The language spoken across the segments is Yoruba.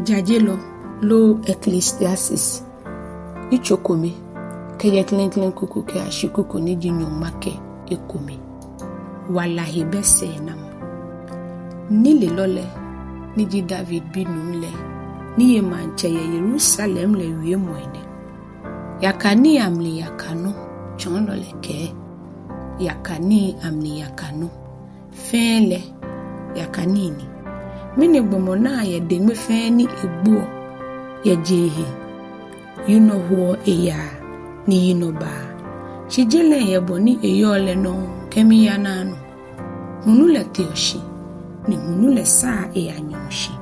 Jajelo lo Ecclesiastes ichokome keye klenklen kuku ke ashikuku ni jinyomake ekome wallahi bese nam ni le lole ni ji David binumle ni ye mancheye Jerusalem le wie moine yakani amli yakano chon lole ke yakani amli yakano fele yakanini mini bomona ye dengme feni egbo ye jehe you know who eya ni yinoba shijele ye boni eyole no kemi yanano hunule teoshi ni hunule saa eyanyoshi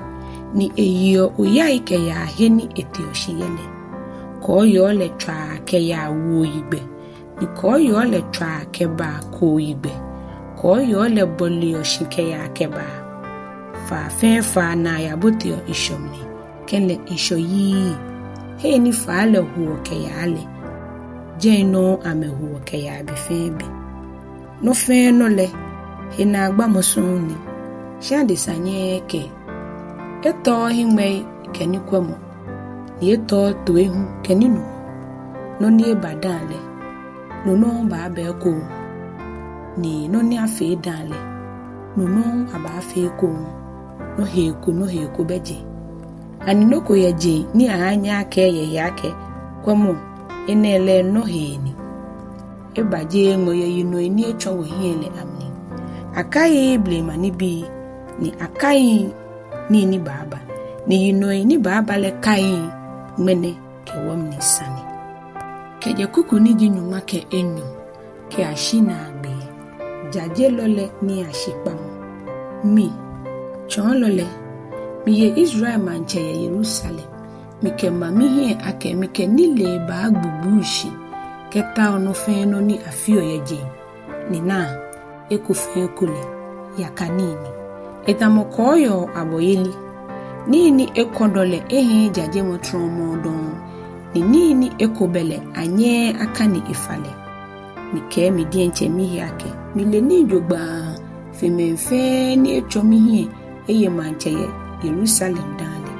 ni eyo oyaike ya heni eteoshi yele ko yole twa ke ya wo igbe ni ko yole twa ke ba ko igbe ko yole boli oshike ya ke ba fa fa na ya botio ishomni kele ishoyi he ni fa le huo ke ya le jeno ame huo ke ya be febe no fe no le he na agba mosuni shade sanye ke eto hinwe keni kwemo ni eto to ehu keni no ni ebadale no ba be ko ni no ni afi dale no aba afi ko no heku beje ani no ko yeje ni anya ke ye yake kwemo enele no heni ebaje mo ye yino ni echo wo hiele amni akai blema ni bi ni akai ni baba ni yino ni baba le kai mene ke womni sani keje kuku ni jinyuma ke enyo ke ashina agbe jaje lole ni ashipamo mi chon lole mi ye Israel manche ye Jerusalem mi ke mami he ake mi ke nile ba agbubushi ke ta ono fe no ni afio yeje ni na ekufe kule yakanini etamokoyo aboyeli nini ekondole ehe jaje motromo don nini ekobele anye akani ifale mi ke mi dienche mi yake mi le ni jogba femenfe ni echomi he eye mancheye Jerusalem dale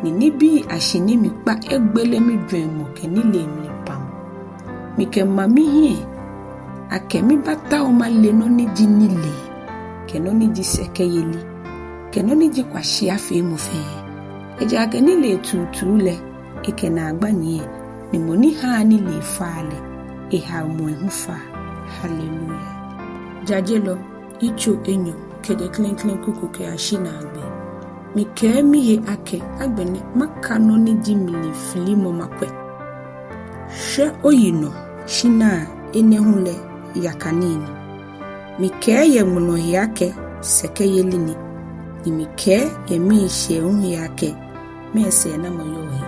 nini bi ashini mi pa egbele mi dwemo ke ni le mi pam mi ke mami he ake mi bata o ma le no ni jinile ke no ni jisekeyeli ke no ni jikwashi afi mu fe eja ke ni le tutule ike na agbanye ni moni ha ni le fale e ha mo ehufa hallelujah jajelo icho enyo kede klenklen kuku ke ashina agbe mi ke mi he ake agbene makano ni jimili filimo makwe she oyino shina enehule yakanini mi ke ye muno yake sekeyelini ni mi ke ye mi she yake mese na moyohi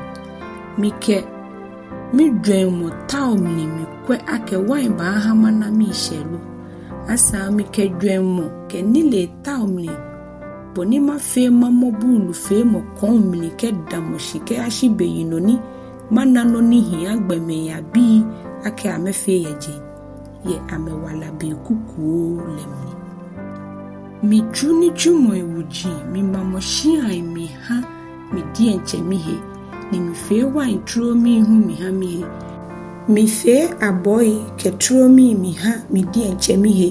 mi ke mi dwemo taumni mi kwe ake wine ba hama na mi shelu asa mi ke dwemo ke nile taumni boni ma fe mamobulu fe mo konmni ke damoshike ashibe yinoni manano ni hi agbeme ya bi ake amefe yeje ye amewala be kuku lemni mi juni jumo ewuji mi mamoshi ai mi ha mi dienche mi he ni mi fe wa intro mi hu mi ha mi he mi fe aboy ke tro mi ha mi dienche mi he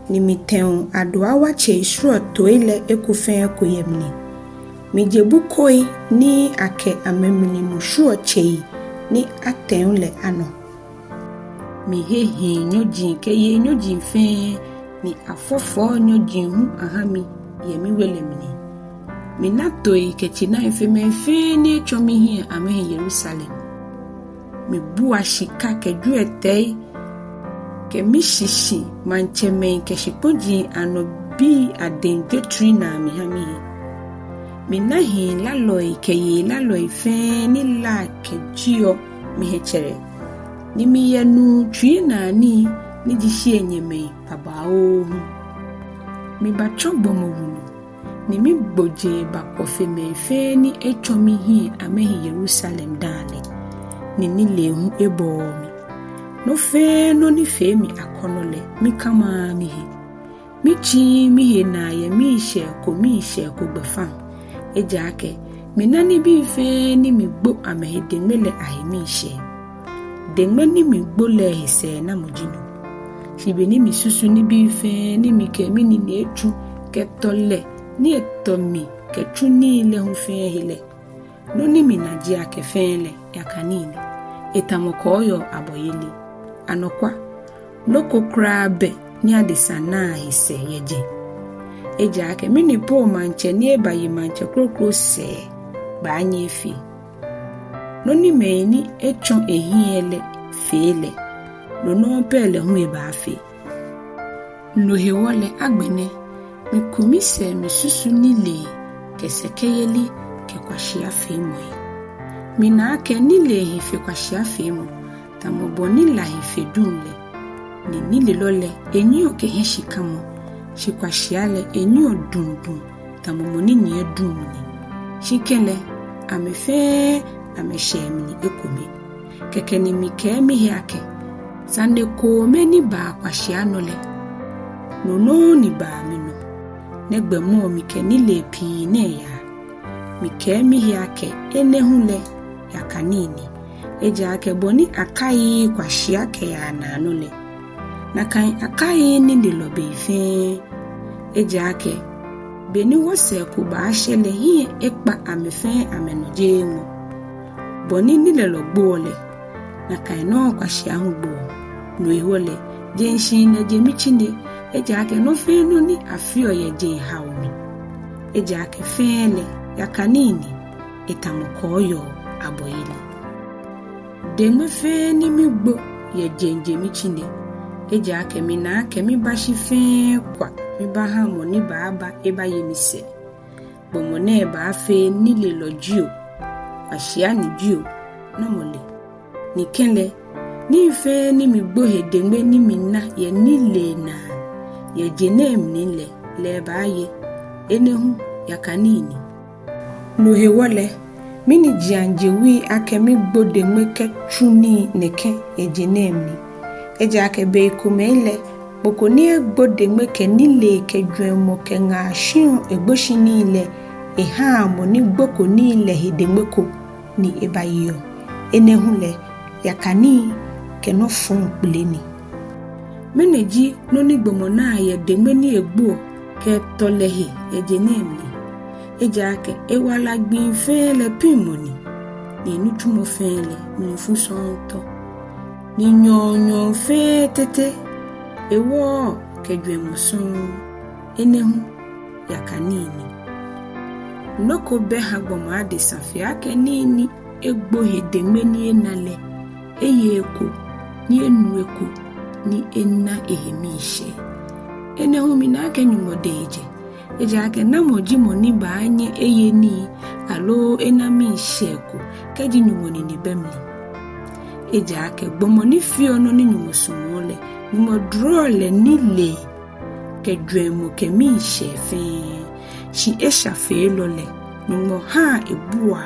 ni mi ten adoa wa che shro toile ekufen koyemni mi jebu koi ni ake amemni no shro che ni atenle ano mi he nyoji ke ye nyoji fe ni afofo nyoji hu ahami ye mi welemni mi natoi ke china ife menfe ni chomi hi ame Jerusalem mi bua shika ke juete ke mi shishi mancheme ke shipoji ano bi adenje trina mi hami mi nahi laloi ke ye laloi fe ni la ke jio mi hechere ni mi yenu trina ni jishi enyeme babao mi bachogbo mo wulu ni mi gboje bakofe menfe ni echomi hi ame Jerusalem dale ni nile hu ebo mi no fe no ni fe mi akonole mi kama mi he mi chi mi he na ye mi she ko gbefan eja ke Minani bi fe ni mi gbo ame dengmele ahimi she. Dengme ni mi gbo le hise na mujinu. Shibe ni mi susu ni bi fe ni mi ke mi ni nechu ke tolle ni etomi ke chuni le hu fe hele. No ni mi najia ke fele ya kanini. Etamokoyo aboyeli. Anokwa loko krabe ni adesana hise yeje. Eja ake mini po manche ni ebayi manche krokro se ba anye fi. No ni meni echon ehiele fele. No no pele hu eba fe. No hewole agbene mi kumise mi susu nile kesekeyeli ke kwashia fe moi. Mina ake nile hife kwashia fe mo. Tamoboni la hife dunle. Ni nile lole enyi oke heshikamu. Shikwashiale enyo dundun tamomoni nye dumuni shikele amefe ameshemini ekomi kekeni mikemi hiake sande ko meni ba kwashiano le nono ni ba mino negbemo mikeni le pi ne ya mikemi hiake enehule ya kanini eja ake boni akai kwashiake ya nanole na kan akai ni lobe ife eja ake beni wose ku ba shele hi ekpa amefe amenoje mu boni ni le logbole na kan no kwashia hu gbo no ehole jenshin na jemichinde eja ake no fe no ni afio ye je haumi eja ake fele ya kanini etamokoyo aboyeli deme fe ni migbo ye jemichinde eja ake mina ake mi bashi fe kwa mi ba ha mo ni baba eba yemise bomo ne ba fe ni le lojio ashia ni jio no mole ni kenle ni fe ni mi gbo hedengbe ni mina ye ni le na ye jenem ni le ba ye enehu ya kanini no hewole mini jianje wi ake mi gbo dengme ke chuni neke ye jenem ni eja ake be kumele boko ni egbo dengme ke nile ke dwemo ke nga shin egboshi ni ile eha mo ni gboko ni ile hedengme ko ni ebayo enehule yakani ke no fun pleni meneji no ni gbomo na ye dengme ni egbo ke tolehi ejenemi eja ake ewala gbin fele pimoni ni nutumo fele mi fu sonto ni nyonyo fe tete ewo kedwemuson enehu yakanini noko be hagbomo ade safia ke nini egbo hedengme ni enale eyeko ni enueko ni enna ehemishe enehu mina ke nyumodeje eja ake namoji moni ba anye eyeni alo enami sheko keji nyumoni ni bemli eja ake gbomo ni fiono ni nyumosumole numo drole nile ke dwemo ke mi shefe shi eshafe lole numo ha ebua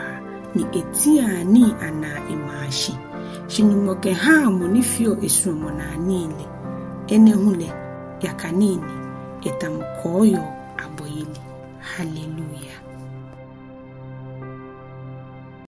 ni etia ni ana imashi shi numo ke ha mo ni fio esumo na nile enehule yakanini etamukoyo